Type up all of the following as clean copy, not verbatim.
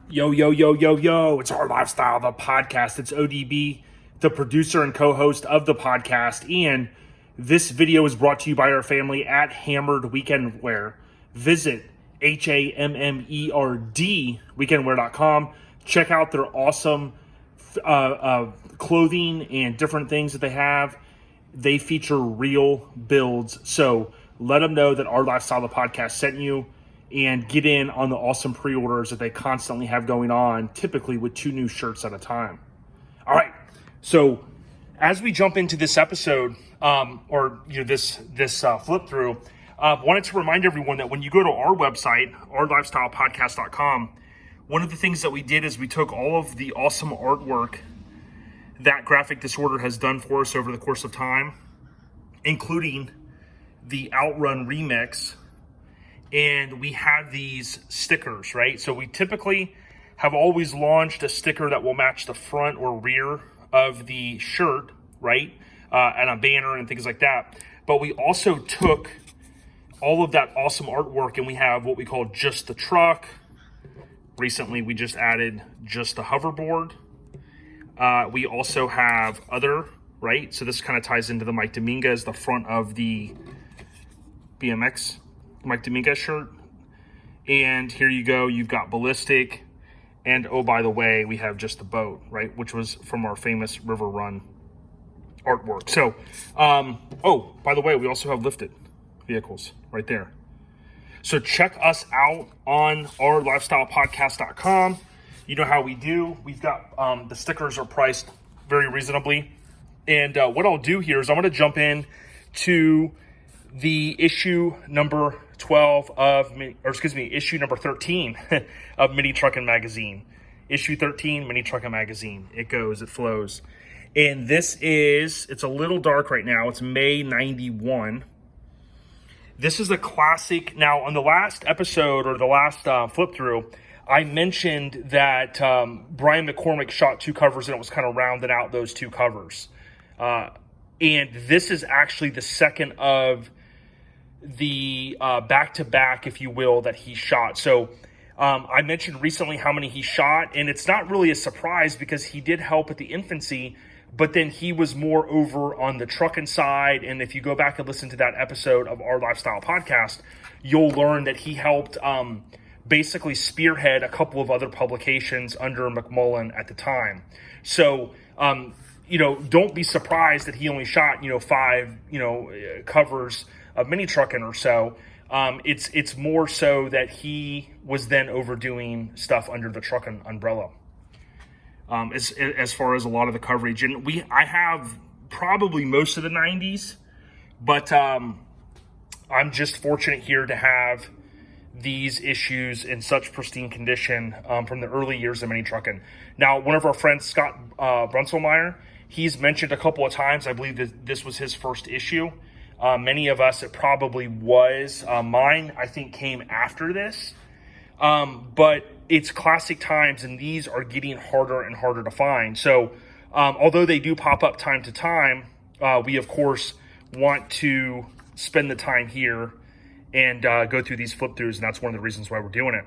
Yo, yo, yo, yo, yo. It's Our Lifestyle, the podcast. It's ODB, the producer and co-host of the podcast. And this video is brought to you by our family at Hammered Weekend Wear. Visit HAMMERD weekendwear.com. Check out their awesome clothing and different things that they have. They feature real builds. So let them know that Our Lifestyle, the podcast, sent you, and get in on the awesome pre-orders that they constantly have going on, typically with 2 new shirts at a time. All right, so as we jump into this episode, this flip through, wanted to remind everyone that when you go to our website, ourlifestylepodcast.com, one of the things that we did is we took all of the awesome artwork that Graphic Disorder has done for us over the course of time, including the Outrun remix, and we have these stickers, right? So we typically have always launched a sticker that will match the front or rear of the shirt, right? And a banner and things like that. But we also took all of that awesome artwork and we have what we call Just the Truck. Recently, we just added Just the Hoverboard. We also have Other, right? So this kind of ties into the Mike Dominguez, the front of the BMX Mike Dominguez shirt. And here you go, you've got Ballistic, and oh, by the way, we have Just the Boat, right, which was from our famous River Run artwork. So oh, by the way, we also have lifted vehicles right there. So check us out on ourlifestylepodcast.com. You know how we do. We've got the stickers are priced very reasonably, and what I'll do here is I'm going to jump in to the issue number 12 issue number 13 of Mini Truckin magazine. Issue 13, Mini Truckin magazine. It goes, it flows. And it's a little dark right now. It's May 91. This is a classic. Now, on the last episode, or the last flip through, I mentioned that Brian McCormick shot 2 covers and it was kind of rounding out those 2 covers. And this is actually the second of the back-to-back, if you will, that he shot. So I mentioned recently how many he shot, and it's not really a surprise because he did help at the infancy, but then he was more over on the trucking side. And if you go back and listen to that episode of Our Lifestyle Podcast, you'll learn that he helped basically spearhead a couple of other publications under McMullen at the time. So don't be surprised that he only shot 5 covers of Mini Truckin or so. It's more so that he was then overdoing stuff under the Truckin umbrella. As far as a lot of the coverage, and I have probably most of the 90s, but I'm just fortunate here to have these issues in such pristine condition from the early years of Mini Truckin. Now, one of our friends, Scott Brunselmeyer, he's mentioned a couple of times, I believe that this was his first issue. Many of us, it probably was. Mine, I think, came after this. But it's classic times, and these are getting harder and harder to find. So although they do pop up time to time, we, of course, want to spend the time here and go through these flip-throughs, and that's one of the reasons why we're doing it.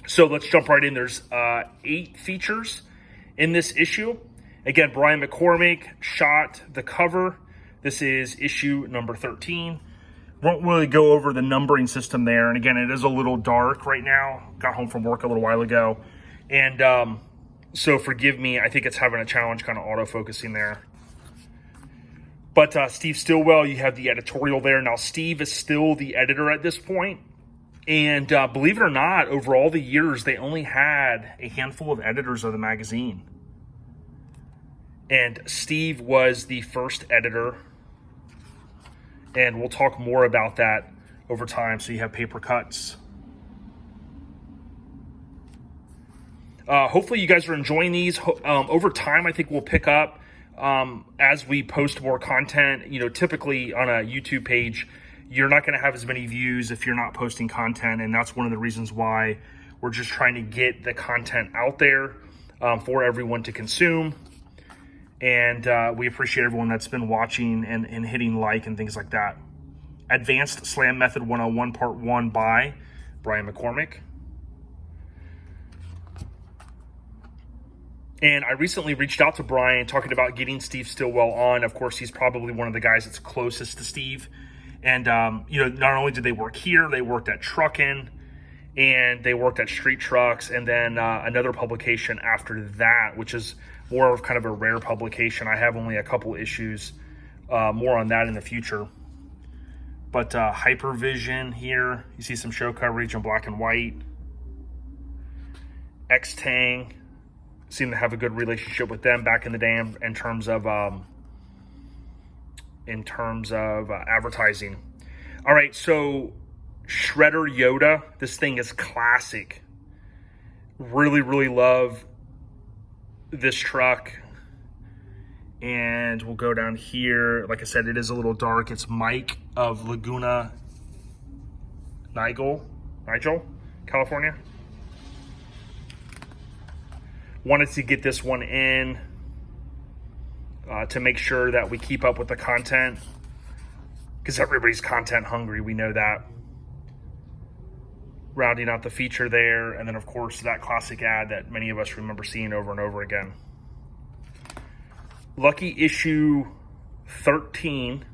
So let's jump right in. There's 8 features in this issue. Again, Brian McCormick shot the cover. This is issue number 13. Won't really go over the numbering system there. And again, it is a little dark right now. Got home from work a little while ago. And so forgive me. I think it's having a challenge kind of autofocusing there. But Steve Stillwell, you have the editorial there. Now, Steve is still the editor at this point. And believe it or not, over all the years, they only had a handful of editors of the magazine. And Steve was the first editor. And we'll talk more about that over time. So you have paper cuts. Hopefully you guys are enjoying these. Over time, I think we'll pick up as we post more content. Typically on a YouTube page, you're not going to have as many views if you're not posting content. And that's one of the reasons why we're just trying to get the content out there for everyone to consume. And we appreciate everyone that's been watching and hitting like and things like that. Advanced Slam Method 101 Part 1 by Brian McCormick. And I recently reached out to Brian talking about getting Steve Stillwell on. Of course, he's probably one of the guys that's closest to Steve. And, not only did they work here, they worked at Truckin, and they worked at Street Trucks, and then another publication after that, which is more of kind of a rare publication. I have only a couple issues, more on that in the future. But Hypervision here, you see some show coverage in black and white. X-Tang, seem to have a good relationship with them back in the day in terms of advertising. All right, so Shredder Yoda, this thing is classic. Really, really love this truck. And we'll go down here. Like I said, it is a little dark. It's Mike of Laguna Nigel, California. Wanted to get this one in to make sure that we keep up with the content, because everybody's content hungry. We know that. Rounding out the feature there, and then of course that classic ad that many of us remember seeing over and over again. Lucky issue 13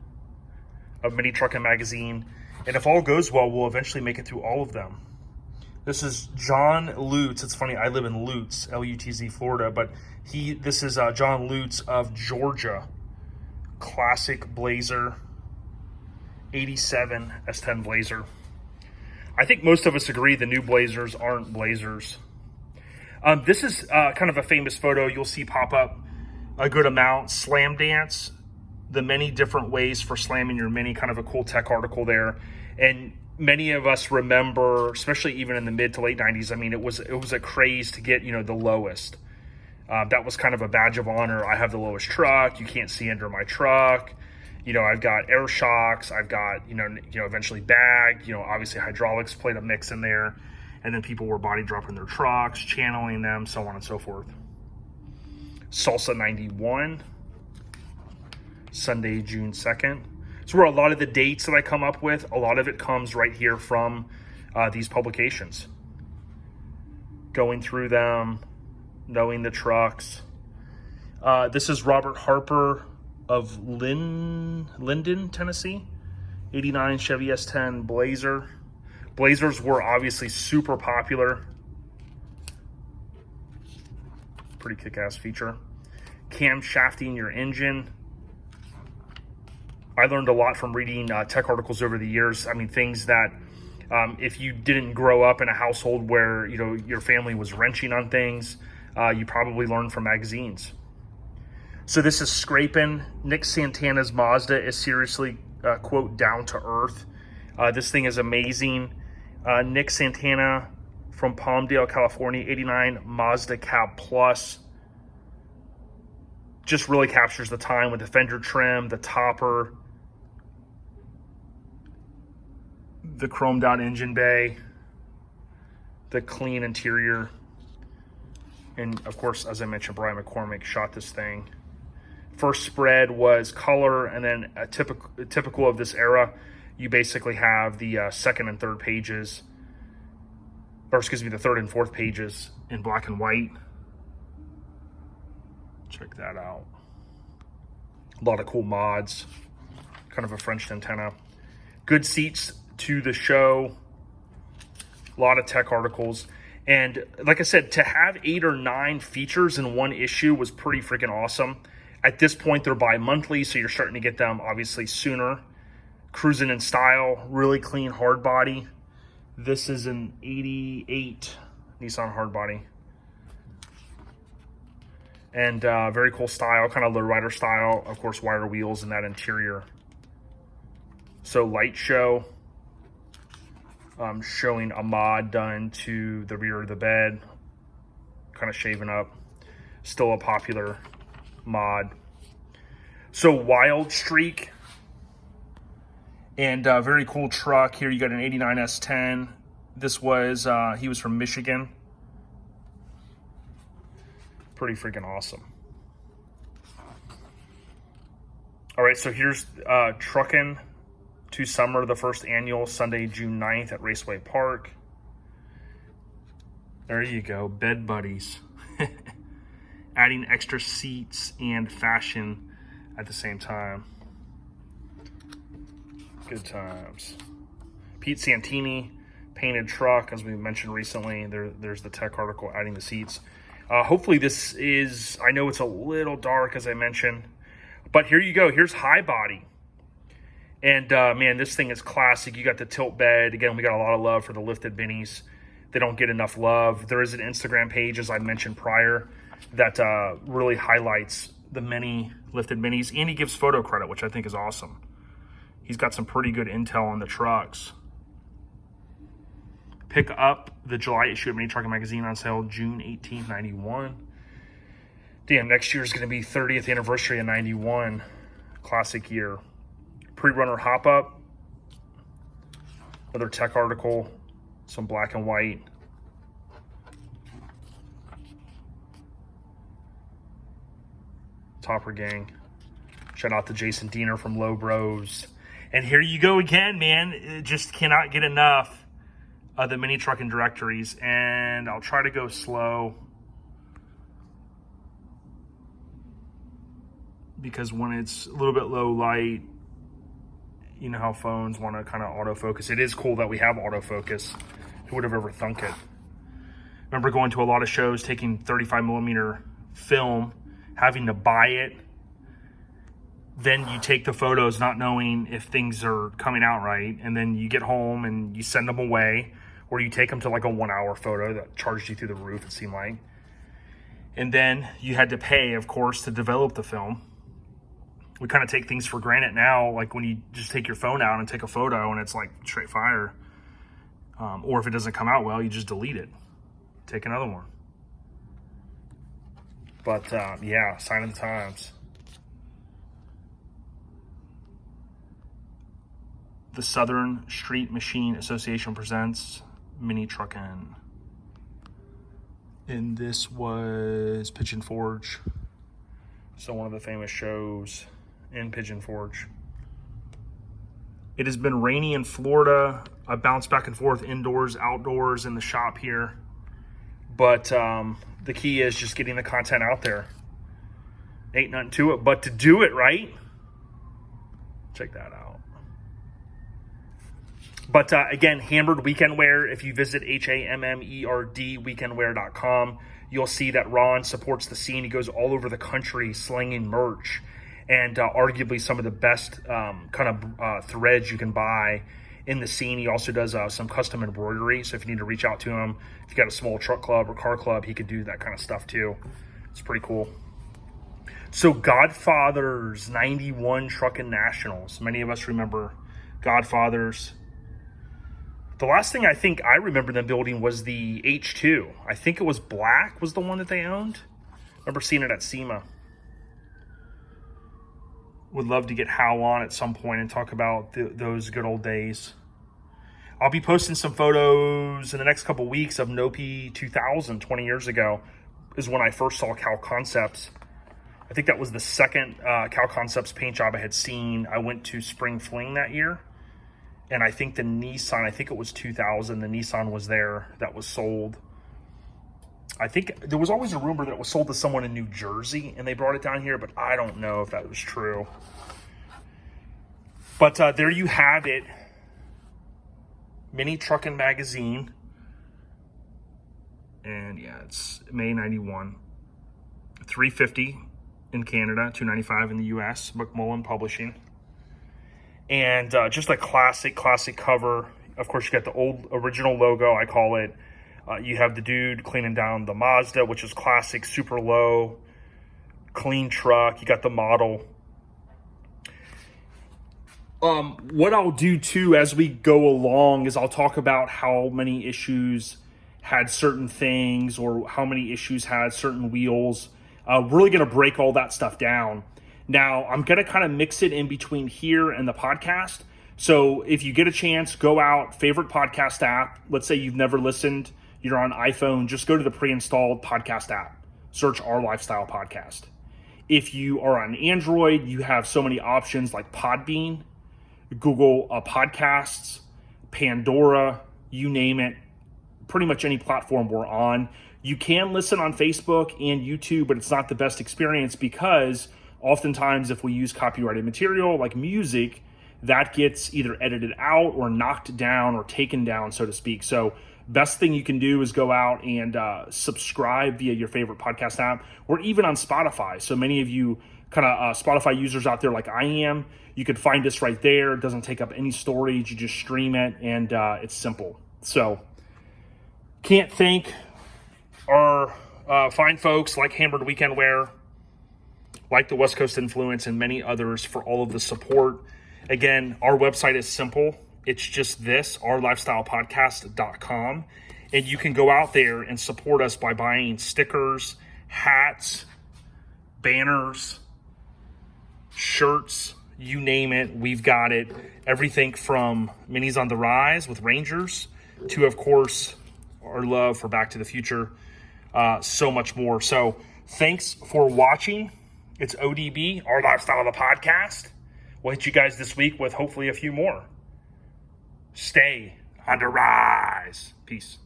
of Mini Truckin Magazine, and if all goes well, we'll eventually make it through all of them. This is John Lutz. It's funny, I live in Lutz, L-U-T-Z, Florida, but this is John Lutz of Georgia. Classic Blazer, 87 S10 Blazer. I think most of us agree the new Blazers aren't Blazers. This is kind of a famous photo you'll see pop up a good amount. Slam Dance, the many different ways for slamming your Mini, kind of a cool tech article there. And many of us remember, especially even in the mid to late 90s, I mean, it was a craze to get, the lowest. That was kind of a badge of honor. I have the lowest truck. You can't see under my truck. I've got air shocks. I've got, eventually bagged, obviously hydraulics played a mix in there. And then people were body dropping their trucks, channeling them, so on and so forth. Salsa 91, Sunday, June 2nd. So where a lot of the dates that I come up with, a lot of it comes right here from these publications. Going through them, knowing the trucks. This is Robert Harper of Linden, Tennessee. 89 Chevy S10 Blazer. Blazers were obviously super popular. Pretty kick-ass feature. Camshafting your engine. I learned a lot from reading tech articles over the years. I mean, things that if you didn't grow up in a household where your family was wrenching on things, you probably learned from magazines. So this is Scrapin'. Nick Santana's Mazda is seriously, quote, down to earth. This thing is amazing. Nick Santana from Palmdale, California, 89 Mazda Cab Plus. Just really captures the time with the fender trim, the topper, the chromed out engine bay, the clean interior. And of course, as I mentioned, Brian McCormick shot this thing. First spread was color, and then typical of this era, you basically have the second and third pages, or excuse me, the third and fourth pages in black and white. Check that out. A lot of cool mods, kind of a French antenna. Good seats to the show. A lot of tech articles. And like I said, to have 8 or 9 features in one issue was pretty freaking awesome. At this point, they're bi-monthly, so you're starting to get them obviously sooner. Cruising in style, really clean hard body. This is an 88 Nissan hard body. And very cool style, kind of lowrider style. Of course, wire wheels in that interior. So light show. Showing a mod done to the rear of the bed. Kind of shaven up. Still a popular mod. So Wild Streak. And very cool truck. Here you got an 89 S10. This was, he was from Michigan. Pretty freaking awesome. All right, so here's Truckin' to Summer, the first annual, Sunday, June 9th at Raceway Park. There you go, bed buddies. adding extra seats and fashion at the same time. Good times. Pete Santini, painted truck, as we mentioned recently. There's the tech article adding the seats. Hopefully this is, I know it's a little dark as I mentioned, but here you go. Here's high body. And man, this thing is classic. You got the tilt bed. Again, we got a lot of love for the lifted minis. They don't get enough love. There is an Instagram page, as I mentioned prior, that really highlights the many lifted minis, and he gives photo credit, which I think is awesome. He's got some pretty good intel on the trucks. Pick up the July issue of Mini Truckin Magazine on sale June 18th, 91. Damn, next year is going to be 30th anniversary of 91. Classic year. Pre-runner hop-up. Another tech article. Some black and white. Topper Gang. Shout out to Jason Diener from Low Bros. And here you go again, man. It just cannot get enough of the Mini Truckin directories. And I'll try to go slow, because when it's a little bit low light, you know how phones want to kind of autofocus. It is cool that we have autofocus. Who would have ever thunk it? Remember going to a lot of shows, taking 35 millimeter film, having to buy it. Then you take the photos not knowing if things are coming out right. And then you get home and you send them away, or you take them to like a 1 hour photo that charged you through the roof, it seemed like. And then you had to pay, of course, to develop the film. We kind of take things for granted now, like when you just take your phone out and take a photo and it's like straight fire. Or if it doesn't come out well, you just delete it. Take another one. But yeah, sign of the times. The Southern Street Machine Association presents Mini Truckin. And this was Pigeon Forge. So one of the famous shows in Pigeon Forge. It has been rainy in Florida. I bounce back and forth indoors, outdoors, in the shop here. But the key is just getting the content out there. Ain't nothing to it but to do it, right? Check that out. But again, Hammered Weekend Wear. If you visit HAMMERD weekendwear.com, you'll see that Ron supports the scene. He goes all over the country slinging merch. And arguably some of the best threads you can buy in the scene. He also does some custom embroidery. So if you need to reach out to him, if you got a small truck club or car club, he could do that kind of stuff too. It's pretty cool. So Godfather's 91 Truckin Nationals. Many of us remember Godfather's. The last thing I think I remember them building was the H2. I think it was black was the one that they owned. I remember seeing it at SEMA. Would love to get Hal on at some point and talk about those good old days. I'll be posting some photos in the next couple weeks of Nopi 2000, 20 years ago, is when I first saw Cal Concepts. I think that was the second Cal Concepts paint job I had seen. I went to Spring Fling that year. And I think the Nissan, I think it was 2000, the Nissan was there that was sold. I think there was always a rumor that it was sold to someone in New Jersey and they brought it down here, but I don't know if that was true. But there you have it. Mini Truckin Magazine. And yeah, it's May 91. $350 in Canada, $295 in the US. McMullen Publishing. And just a classic cover. Of course, you got the old original logo, I call it. You have the dude cleaning down the Mazda, which is classic, super low, clean truck. You got the model. What I'll do too as we go along is I'll talk about how many issues had certain things or how many issues had certain wheels. Really going to break all that stuff down. Now, I'm going to kind of mix it in between here and the podcast. So if you get a chance, go out, favorite podcast app. Let's say you've never listened. You're on iPhone, just go to the pre-installed podcast app. Search Our Lifestyle Podcast. If you are on Android, you have so many options like Podbean, Google Podcasts, Pandora, you name it. pretty much any platform we're on. You can listen on Facebook and YouTube, but it's not the best experience because oftentimes if we use copyrighted material like music, that gets either edited out or knocked down or taken down, so to speak. So best thing you can do is go out and subscribe via your favorite podcast app. We're even on Spotify. So many of you kind of Spotify users out there like I am, you can find us right there. It doesn't take up any storage. You just stream it, and it's simple. So can't thank our fine folks like Hammered Weekend Wear, like the West Coast Influence, and many others for all of the support. Again, our website is simple. It's just this, ourlifestylepodcast.com. And you can go out there and support us by buying stickers, hats, banners, shirts, you name it, we've got it. Everything from Minis on the Rise with Rangers to, of course, our love for Back to the Future. So much more. So thanks for watching. It's ODB, Our Lifestyle of the Podcast. We'll hit you guys this week with hopefully a few more. Stay on the rise. Peace.